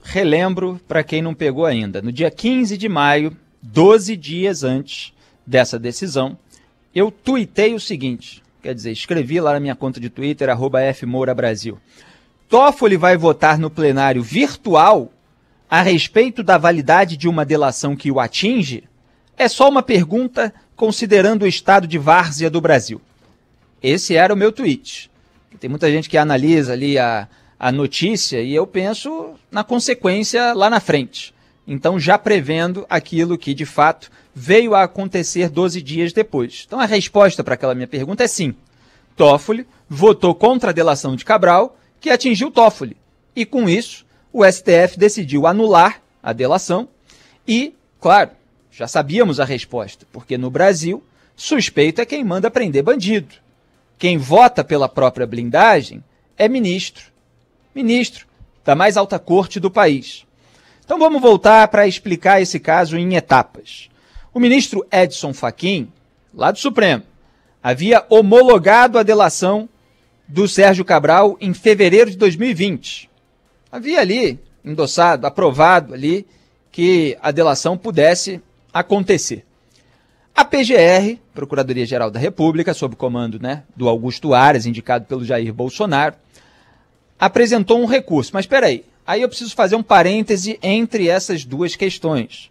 Relembro para quem não pegou ainda. No dia 15 de maio, 12 dias antes dessa decisão, eu tuitei o seguinte, quer dizer, escrevi lá na minha conta de Twitter, @fmourabrasil. Toffoli vai votar no plenário virtual a respeito da validade de uma delação que o atinge? É só uma pergunta considerando o estado de várzea do Brasil. Esse era o meu tweet. Tem muita gente que analisa ali a notícia e eu penso na consequência lá na frente. Então, já prevendo aquilo que, de fato, veio a acontecer 12 dias depois. Então, a resposta para aquela minha pergunta é sim. Toffoli votou contra a delação de Cabral, que atingiu Toffoli. E, com isso, o STF decidiu anular a delação e, claro, já sabíamos a resposta, porque no Brasil, suspeito é quem manda prender bandido. Quem vota pela própria blindagem é ministro da mais alta corte do país. Então vamos voltar para explicar esse caso em etapas. O ministro Edson Fachin, lá do Supremo, havia homologado a delação do Sérgio Cabral em fevereiro de 2020. Havia ali endossado, aprovado ali que a delação pudesse acontecer. A PGR, Procuradoria-Geral da República, sob comando do Augusto Aras, indicado pelo Jair Bolsonaro, apresentou um recurso. Mas espera aí eu preciso fazer um parêntese entre essas duas questões,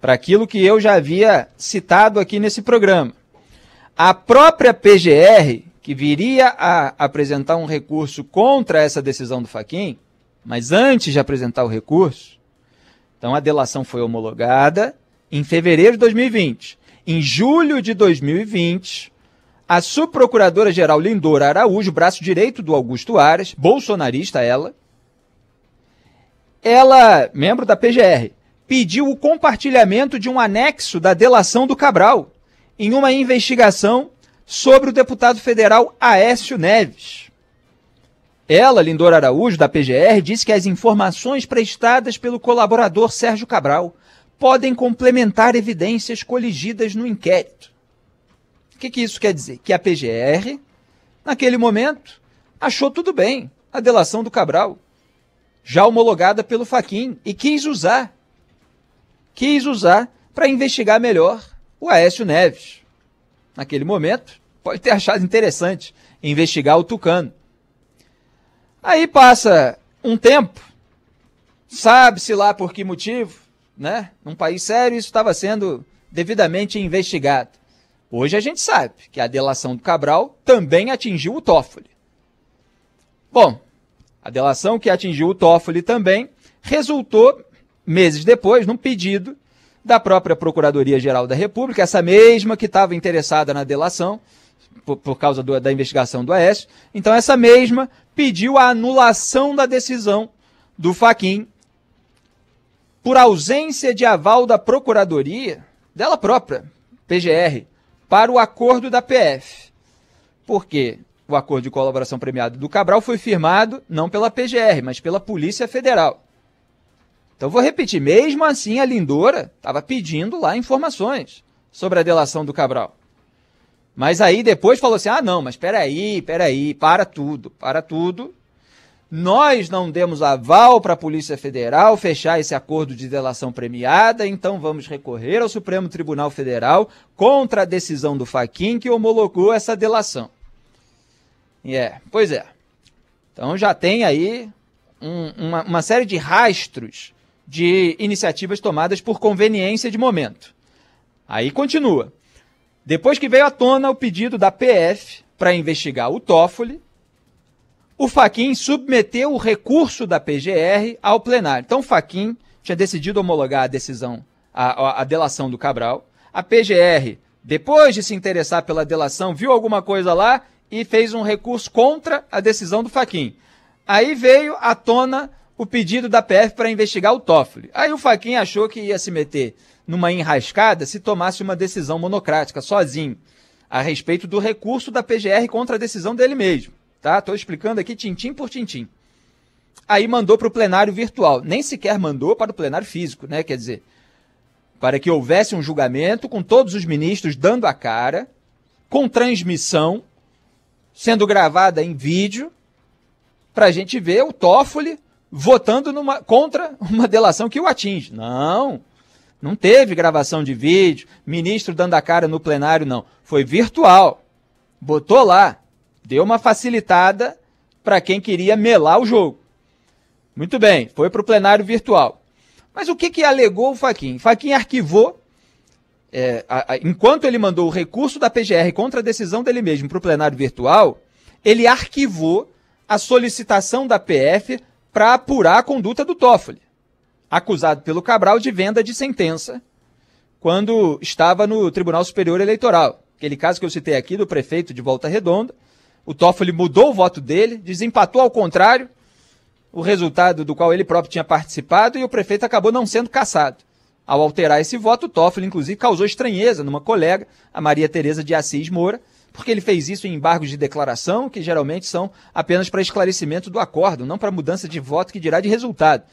para aquilo que eu já havia citado aqui nesse programa. A própria PGR, que viria a apresentar um recurso contra essa decisão do Fachin, mas antes de apresentar o recurso, então a delação foi homologada em fevereiro de 2020. Em julho de 2020, a subprocuradora-geral Lindora Araújo, braço direito do Augusto Aras, bolsonarista ela, membro da PGR, pediu o compartilhamento de um anexo da delação do Cabral em uma investigação sobre o deputado federal Aécio Neves. Ela, Lindora Araújo, da PGR, disse que as informações prestadas pelo colaborador Sérgio Cabral podem complementar evidências coligidas no inquérito. O que isso quer dizer? Que a PGR, naquele momento, achou tudo bem a delação do Cabral, já homologada pelo Fachin, e quis usar para investigar melhor o Aécio Neves. Naquele momento, pode ter achado interessante investigar o Tucano. Aí passa um tempo, sabe-se lá por que motivo, num país sério isso estava sendo devidamente investigado. Hoje a gente sabe que a delação do Cabral também atingiu o Toffoli. Bom, a delação que atingiu o Toffoli também resultou, meses depois, num pedido da própria Procuradoria-Geral da República, essa mesma que estava interessada na delação, por causa da investigação do Aécio. Então essa mesma pediu a anulação da decisão do Fachin por ausência de aval da Procuradoria, dela própria, PGR, para o acordo da PF. Porque o acordo de colaboração premiada do Cabral foi firmado não pela PGR, mas pela Polícia Federal. Então vou repetir, mesmo assim a Lindora estava pedindo lá informações sobre a delação do Cabral. Mas aí depois falou assim, não, mas peraí, para tudo. Nós não demos aval para a Polícia Federal fechar esse acordo de delação premiada, então vamos recorrer ao Supremo Tribunal Federal contra a decisão do Fachin que homologou essa delação. Pois é. Então já tem aí uma série de rastros de iniciativas tomadas por conveniência de momento. Aí continua. Depois que veio à tona o pedido da PF para investigar o Toffoli, o Fachin submeteu o recurso da PGR ao plenário. Então o Fachin tinha decidido homologar a decisão, a delação do Cabral. A PGR, depois de se interessar pela delação, viu alguma coisa lá e fez um recurso contra a decisão do Fachin. Aí veio à tona o pedido da PF para investigar o Toffoli. Aí o Fachin achou que ia se meter numa enrascada se tomasse uma decisão monocrática, sozinho, a respeito do recurso da PGR contra a decisão dele mesmo. Estou explicando aqui tintim por tintim. Aí mandou para o plenário virtual. Nem sequer mandou para o plenário físico, quer dizer, para que houvesse um julgamento com todos os ministros dando a cara, com transmissão, sendo gravada em vídeo, para a gente ver o Toffoli votando contra uma delação que o atinge. Não teve gravação de vídeo, ministro dando a cara no plenário, não. Foi virtual. Botou lá, deu uma facilitada para quem queria melar o jogo. Muito bem, foi para o plenário virtual. Mas o que alegou o Fachin? Fachin arquivou, enquanto ele mandou o recurso da PGR contra a decisão dele mesmo para o plenário virtual, ele arquivou a solicitação da PF para apurar a conduta do Toffoli, acusado pelo Cabral de venda de sentença, quando estava no Tribunal Superior Eleitoral. Aquele caso que eu citei aqui do prefeito de Volta Redonda, o Toffoli mudou o voto dele, desempatou ao contrário, o resultado do qual ele próprio tinha participado, e o prefeito acabou não sendo cassado. Ao alterar esse voto, o Toffoli, inclusive, causou estranheza numa colega, a Maria Tereza de Assis Moura, porque ele fez isso em embargos de declaração, que geralmente são apenas para esclarecimento do acordo, não para mudança de voto que dirá de resultado.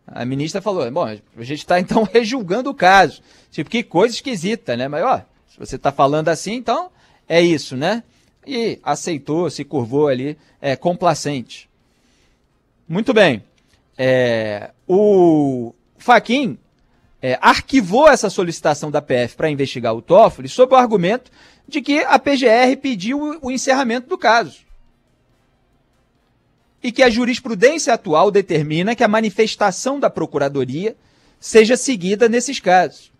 A ministra falou, bom, a gente está então rejulgando o caso. Tipo, que coisa esquisita, né? Mas, ó, se você está falando assim, então é isso, né? E aceitou, se curvou ali, complacente. Muito bem. O Fachin arquivou essa solicitação da PF para investigar o Toffoli sob o argumento de que a PGR pediu o encerramento do caso. E que a jurisprudência atual determina que a manifestação da Procuradoria seja seguida nesses casos.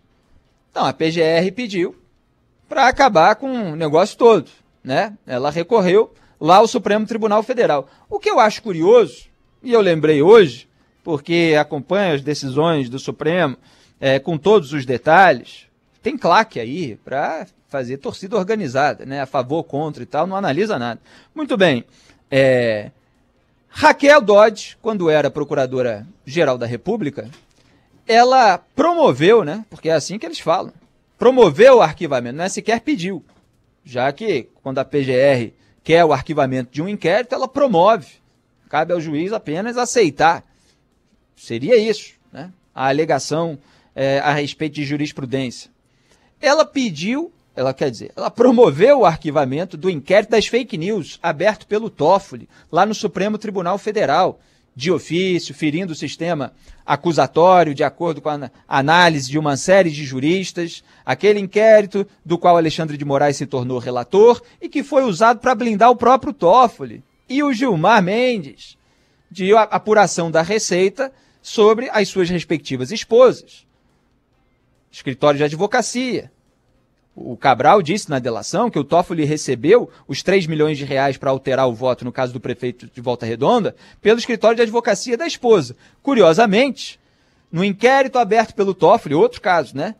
Então, a PGR pediu para acabar com o negócio todo, né? Ela recorreu lá ao Supremo Tribunal Federal. O que eu acho curioso, e eu lembrei hoje, porque acompanho as decisões do Supremo com todos os detalhes, tem claque aí para fazer torcida organizada, né? A favor, contra e tal, não analisa nada. Muito bem. Raquel Dodge, quando era Procuradora-Geral da República, ela promoveu, né? Porque é assim que eles falam, promoveu o arquivamento, não é sequer pediu. Já que, quando a PGR quer o arquivamento de um inquérito, ela promove. Cabe ao juiz apenas aceitar. Seria isso, né? A alegação a respeito de jurisprudência. Ela promoveu o arquivamento do inquérito das fake news aberto pelo Toffoli, lá no Supremo Tribunal Federal, de ofício, ferindo o sistema acusatório, de acordo com a análise de uma série de juristas, aquele inquérito do qual Alexandre de Moraes se tornou relator e que foi usado para blindar o próprio Toffoli e o Gilmar Mendes, de apuração da Receita sobre as suas respectivas esposas. Escritório de advocacia. O Cabral disse na delação que o Toffoli recebeu os 3 milhões de reais para alterar o voto, no caso do prefeito de Volta Redonda, pelo escritório de advocacia da esposa. Curiosamente, no inquérito aberto pelo Toffoli, outro caso, né?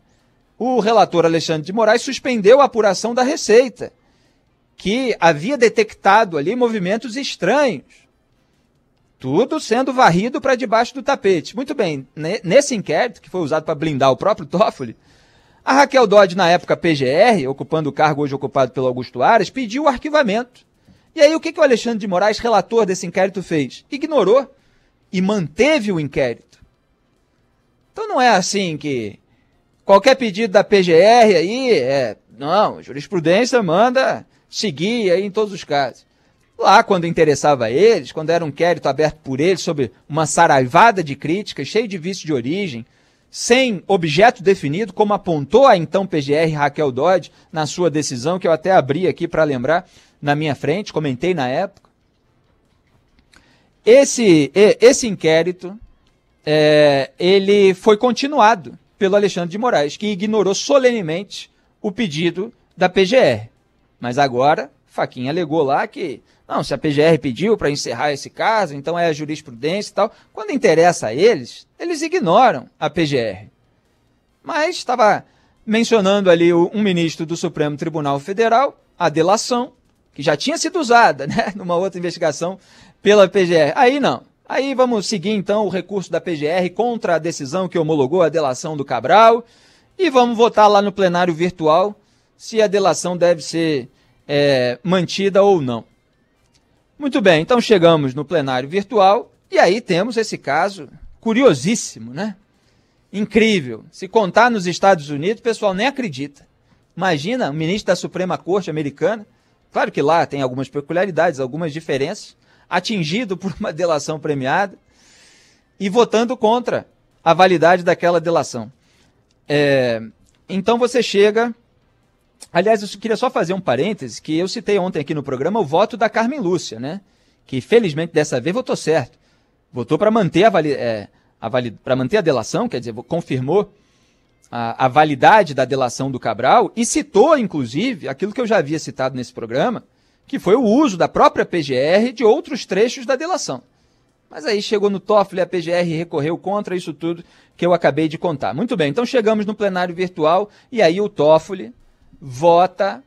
O relator Alexandre de Moraes suspendeu a apuração da Receita, que havia detectado ali movimentos estranhos. Tudo sendo varrido para debaixo do tapete. Muito bem, nesse inquérito, que foi usado para blindar o próprio Toffoli, a Raquel Dodge, na época PGR, ocupando o cargo hoje ocupado pelo Augusto Aras, pediu o arquivamento. E aí o que o Alexandre de Moraes, relator desse inquérito, fez? Ignorou e manteve o inquérito. Então não é assim que qualquer pedido da PGR aí não, a jurisprudência manda seguir aí em todos os casos. Lá, quando interessava a eles, quando era um inquérito aberto por eles sobre uma saraivada de críticas, cheio de vício de origem, sem objeto definido, como apontou a então PGR Raquel Dodge na sua decisão, que eu até abri aqui para lembrar na minha frente, comentei na época. Esse inquérito, ele foi continuado pelo Alexandre de Moraes, que ignorou solenemente o pedido da PGR. Mas agora, Fachin alegou lá que, não, se a PGR pediu para encerrar esse caso, então é a jurisprudência e tal. Quando interessa a eles, eles ignoram a PGR. Mas estava mencionando ali um ministro do Supremo Tribunal Federal, a delação, que já tinha sido usada, né, numa outra investigação pela PGR. Aí não. Aí vamos seguir então o recurso da PGR contra a decisão que homologou a delação do Cabral e vamos votar lá no plenário virtual se a delação deve ser mantida ou não. Muito bem, então chegamos no plenário virtual e aí temos esse caso curiosíssimo, né? Incrível. Se contar nos Estados Unidos, o pessoal nem acredita. Imagina, o ministro da Suprema Corte americana, claro que lá tem algumas peculiaridades, algumas diferenças, atingido por uma delação premiada, e votando contra a validade daquela delação. Então você chega... Aliás, eu queria só fazer um parêntese, que eu citei ontem aqui no programa o voto da Carmen Lúcia, né? Que felizmente dessa vez votou certo. Votou para manter para manter a delação, quer dizer, confirmou a validade da delação do Cabral e citou, inclusive, aquilo que eu já havia citado nesse programa, que foi o uso da própria PGR de outros trechos da delação. Mas aí chegou no Toffoli, a PGR recorreu contra isso tudo que eu acabei de contar. Muito bem, então chegamos no plenário virtual e aí o Toffoli vota...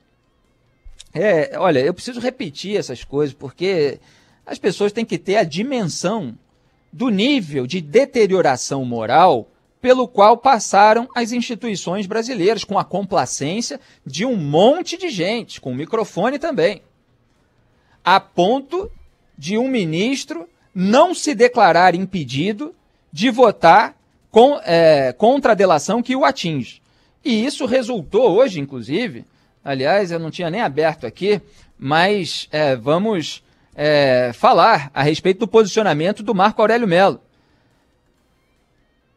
olha, eu preciso repetir essas coisas porque as pessoas têm que ter a dimensão do nível de deterioração moral pelo qual passaram as instituições brasileiras, com a complacência de um monte de gente, com o microfone também, a ponto de um ministro não se declarar impedido de votar contra a delação que o atinge. E isso resultou hoje, inclusive, aliás, eu não tinha nem aberto aqui, mas vamos falar a respeito do posicionamento do Marco Aurélio Mello.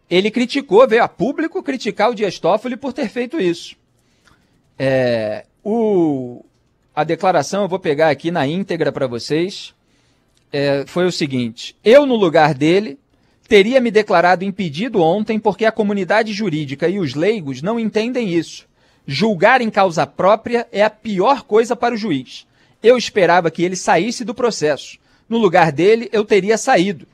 Ele criticou, veio a público criticar o Dias Toffoli por ter feito isso. A declaração, eu vou pegar aqui na íntegra para vocês, foi o seguinte: eu, no lugar dele, teria me declarado impedido ontem porque a comunidade jurídica e os leigos não entendem isso. Julgar em causa própria é a pior coisa para o juiz. Eu esperava que ele saísse do processo. No lugar dele, eu teria saído.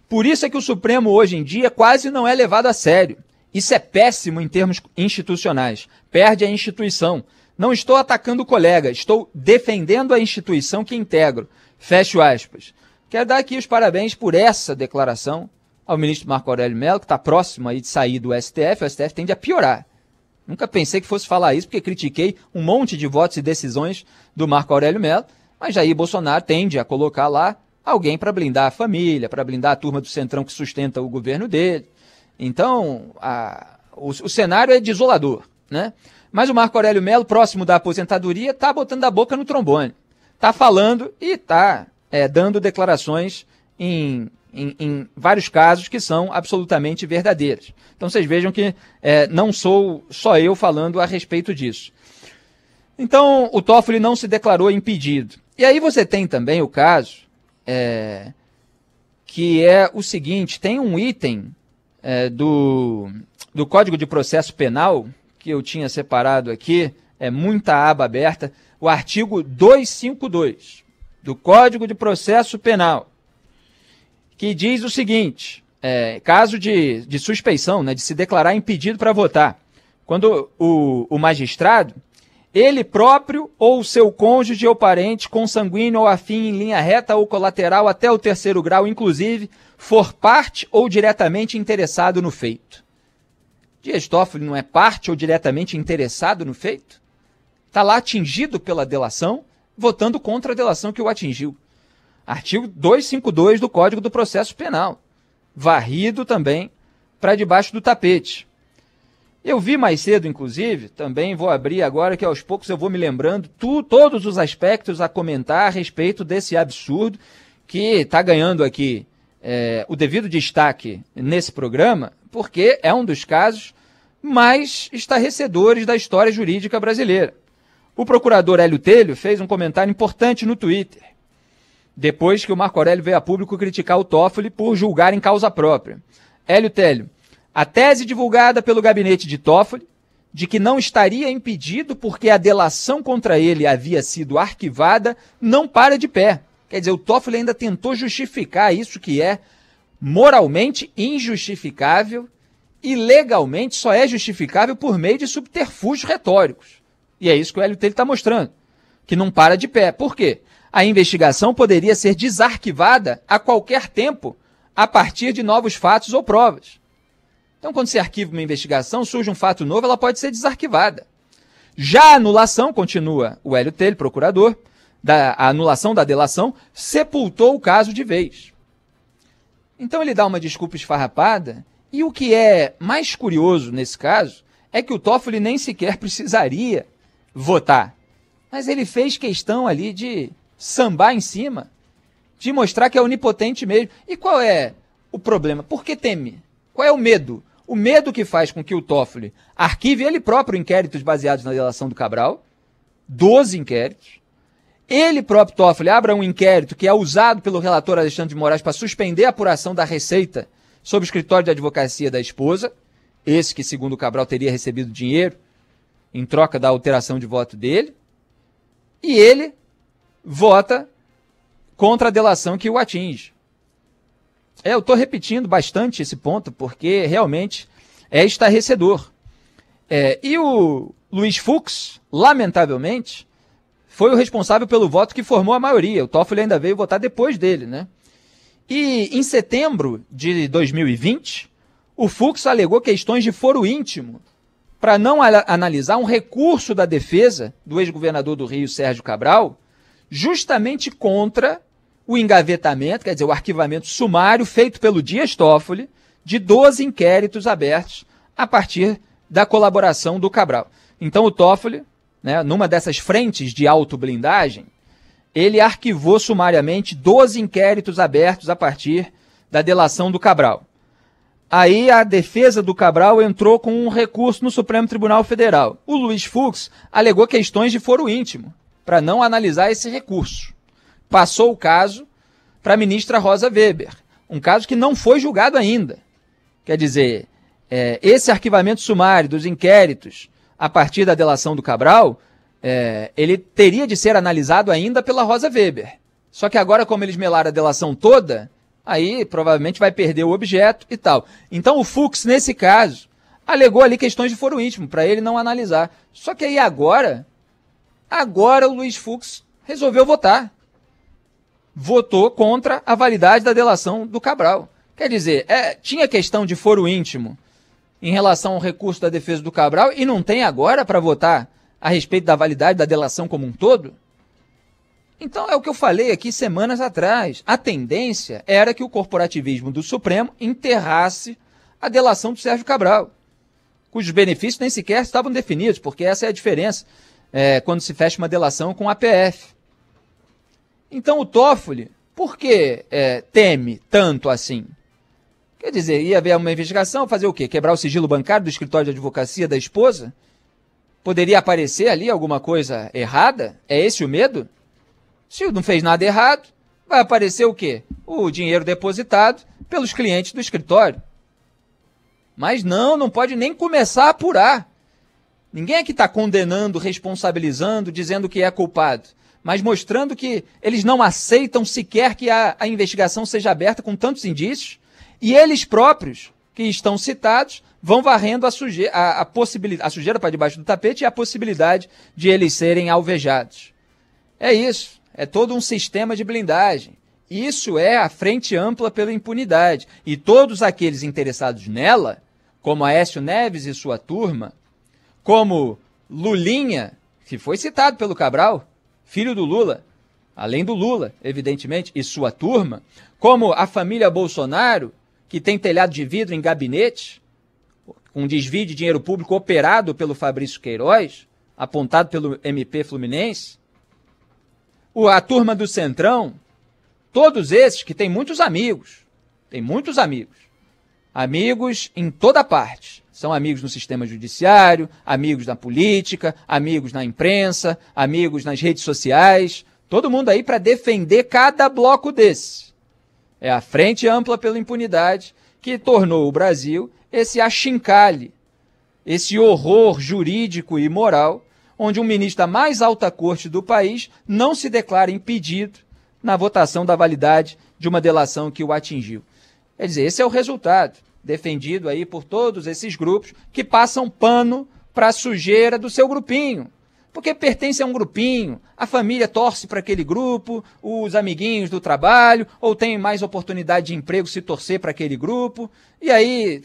Por isso é que o Supremo hoje em dia quase não é levado a sério. Isso é péssimo em termos institucionais. Perde a instituição. Não estou atacando o colega, estou defendendo a instituição que integro. Fecho aspas. Quero dar aqui os parabéns por essa declaração ao ministro Marco Aurélio Mello, que está próximo aí de sair do STF. O STF tende a piorar. Nunca pensei que fosse falar isso, porque critiquei um monte de votos e decisões do Marco Aurélio Mello, mas Jair Bolsonaro tende a colocar lá alguém para blindar a família, para blindar a turma do Centrão que sustenta o governo dele. Então, o cenário é desolador, né? Mas o Marco Aurélio Mello, próximo da aposentadoria, está botando a boca no trombone. Está falando e está dando declarações em vários casos que são absolutamente verdadeiras. Então vocês vejam que não sou só eu falando a respeito disso. Então o Toffoli não se declarou impedido. E aí você tem também o caso que é o seguinte: tem um item do Código de Processo Penal que eu tinha separado aqui, muita aba aberta, o artigo 252 do Código de Processo Penal, que diz o seguinte: caso de suspeição, né, de se declarar impedido para votar, quando o magistrado, ele próprio ou seu cônjuge ou parente, consanguíneo ou afim em linha reta ou colateral até o 3º grau, inclusive, for parte ou diretamente interessado no feito. Dias Toffoli não é parte ou diretamente interessado no feito? Está lá atingido pela delação, votando contra a delação que o atingiu. Artigo 252 do Código do Processo Penal. Varrido também para debaixo do tapete. Eu vi mais cedo, inclusive, também vou abrir agora, que aos poucos eu vou me lembrando todos os aspectos a comentar a respeito desse absurdo que está ganhando aqui o devido destaque nesse programa, porque é um dos casos mais estarrecedores da história jurídica brasileira. O procurador Hélio Telho fez um comentário importante no Twitter, depois que o Marco Aurélio veio a público criticar o Toffoli por julgar em causa própria. Hélio Telho: a tese divulgada pelo gabinete de Toffoli, de que não estaria impedido porque a delação contra ele havia sido arquivada, não para de pé. Quer dizer, o Toffoli ainda tentou justificar isso, que é moralmente injustificável e legalmente só é justificável por meio de subterfúgios retóricos. E é isso que o Hélio Telho está mostrando, que não para de pé. Por quê? A investigação poderia ser desarquivada a qualquer tempo, a partir de novos fatos ou provas. Então, quando se arquiva uma investigação, surge um fato novo, ela pode ser desarquivada. Já a anulação, continua o Hélio Telho, procurador, a anulação da delação, sepultou o caso de vez. Então ele dá uma desculpa esfarrapada, e o que é mais curioso nesse caso é que o Toffoli nem sequer precisaria votar. Mas ele fez questão ali de sambar em cima, de mostrar que é onipotente mesmo. E qual é o problema? Por que teme? Qual é o medo? O medo que faz com que o Toffoli arquive ele próprio inquéritos baseados na delação do Cabral, 12 inquéritos. Ele próprio, Toffoli, abra um inquérito que é usado pelo relator Alexandre de Moraes para suspender a apuração da Receita sobre o escritório de advocacia da esposa, esse que, segundo o Cabral, teria recebido dinheiro em troca da alteração de voto dele, e ele vota contra a delação que o atinge. Eu estou repetindo bastante esse ponto, porque realmente é estarrecedor. E o Luiz Fux, lamentavelmente, foi o responsável pelo voto que formou a maioria. O Toffoli ainda veio votar depois dele, né? E em setembro de 2020, o Fux alegou questões de foro íntimo para não analisar um recurso da defesa do ex-governador do Rio, Sérgio Cabral, justamente contra o engavetamento, quer dizer, o arquivamento sumário feito pelo Dias Toffoli de 12 inquéritos abertos a partir da colaboração do Cabral. Então o Toffoli, né, numa dessas frentes de autoblindagem, ele arquivou sumariamente 12 inquéritos abertos a partir da delação do Cabral. Aí a defesa do Cabral entrou com um recurso no Supremo Tribunal Federal. O Luiz Fux alegou questões de foro íntimo para não analisar esse recurso. Passou o caso para a ministra Rosa Weber, um caso que não foi julgado ainda. Quer dizer, esse arquivamento sumário dos inquéritos a partir da delação do Cabral, ele teria de ser analisado ainda pela Rosa Weber. Só que agora, como eles melaram a delação toda, aí provavelmente vai perder o objeto e tal. Então o Fux, nesse caso, alegou ali questões de foro íntimo, para ele não analisar. Só que aí agora o Luiz Fux resolveu votar. Votou contra a validade da delação do Cabral. Quer dizer, tinha questão de foro íntimo em relação ao recurso da defesa do Cabral e não tem agora para votar a respeito da validade da delação como um todo? Então é o que eu falei aqui semanas atrás. A tendência era que o corporativismo do Supremo enterrasse a delação do Sérgio Cabral, cujos benefícios nem sequer estavam definidos, porque essa é a diferença quando se fecha uma delação com a APF. Então o Toffoli, por que teme tanto assim? Quer dizer, ia haver uma investigação, fazer o quê? Quebrar o sigilo bancário do escritório de advocacia da esposa? Poderia aparecer ali alguma coisa errada? É esse o medo? Se não fez nada errado, vai aparecer o quê? O dinheiro depositado pelos clientes do escritório. Mas não pode nem começar a apurar. Ninguém aqui está condenando, responsabilizando, dizendo que é culpado, mas mostrando que eles não aceitam sequer que a investigação seja aberta com tantos indícios, e eles próprios, que estão citados, vão varrendo a sujeira para debaixo do tapete e a possibilidade de eles serem alvejados. É isso, é todo um sistema de blindagem. Isso é a Frente Ampla pela Impunidade. E todos aqueles interessados nela, como Aécio Neves e sua turma, como Lulinha, que foi citado pelo Cabral, filho do Lula, além do Lula, evidentemente, e sua turma, como a família Bolsonaro, que tem telhado de vidro em gabinete, com desvio de dinheiro público operado pelo Fabrício Queiroz, apontado pelo MP Fluminense, a turma do Centrão, todos esses que têm muitos amigos em toda parte. São amigos no sistema judiciário, amigos na política, amigos na imprensa, amigos nas redes sociais, todo mundo aí para defender cada bloco desse. É a Frente Ampla pela Impunidade que tornou o Brasil esse achincalhe, esse horror jurídico e moral, onde um ministro da mais alta corte do país não se declara impedido na votação da validade de uma delação que o atingiu. Quer dizer, esse é o resultado, defendido aí por todos esses grupos que passam pano para a sujeira do seu grupinho, porque pertence a um grupinho, a família torce para aquele grupo, os amiguinhos do trabalho, ou tem mais oportunidade de emprego se torcer para aquele grupo, e aí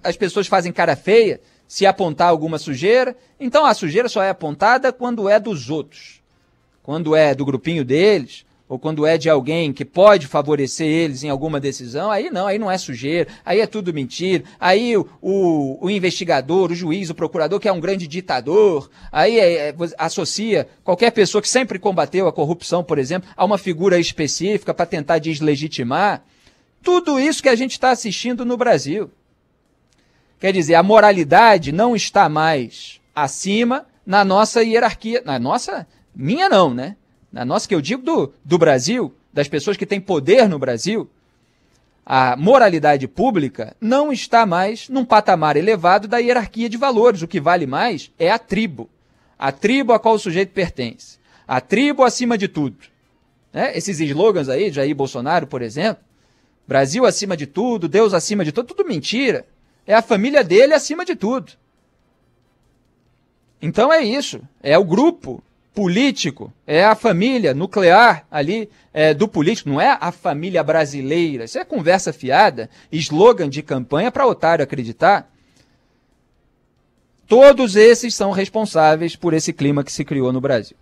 as pessoas fazem cara feia se apontar alguma sujeira. Então a sujeira só é apontada quando é dos outros, quando é do grupinho deles, ou quando é de alguém que pode favorecer eles em alguma decisão, aí não é sujeira, aí é tudo mentira, aí o investigador, o juiz, o procurador, que é um grande ditador, aí associa qualquer pessoa que sempre combateu a corrupção, por exemplo, a uma figura específica para tentar deslegitimar. Tudo isso que a gente está assistindo no Brasil. Quer dizer, a moralidade não está mais acima na nossa hierarquia. Na nossa, minha não, né? Na nossa, que eu digo do Brasil, das pessoas que têm poder no Brasil. A moralidade pública não está mais num patamar elevado da hierarquia de valores. O que vale mais é a tribo a qual o sujeito pertence. A tribo acima de tudo. Né? Esses slogans aí, Jair Bolsonaro, por exemplo, Brasil acima de tudo, Deus acima de tudo, tudo mentira. É a família dele acima de tudo. Então é isso, é o grupo político, é a família nuclear ali do político, não é a família brasileira. Isso é conversa fiada, slogan de campanha para otário acreditar. Todos esses são responsáveis por esse clima que se criou no Brasil.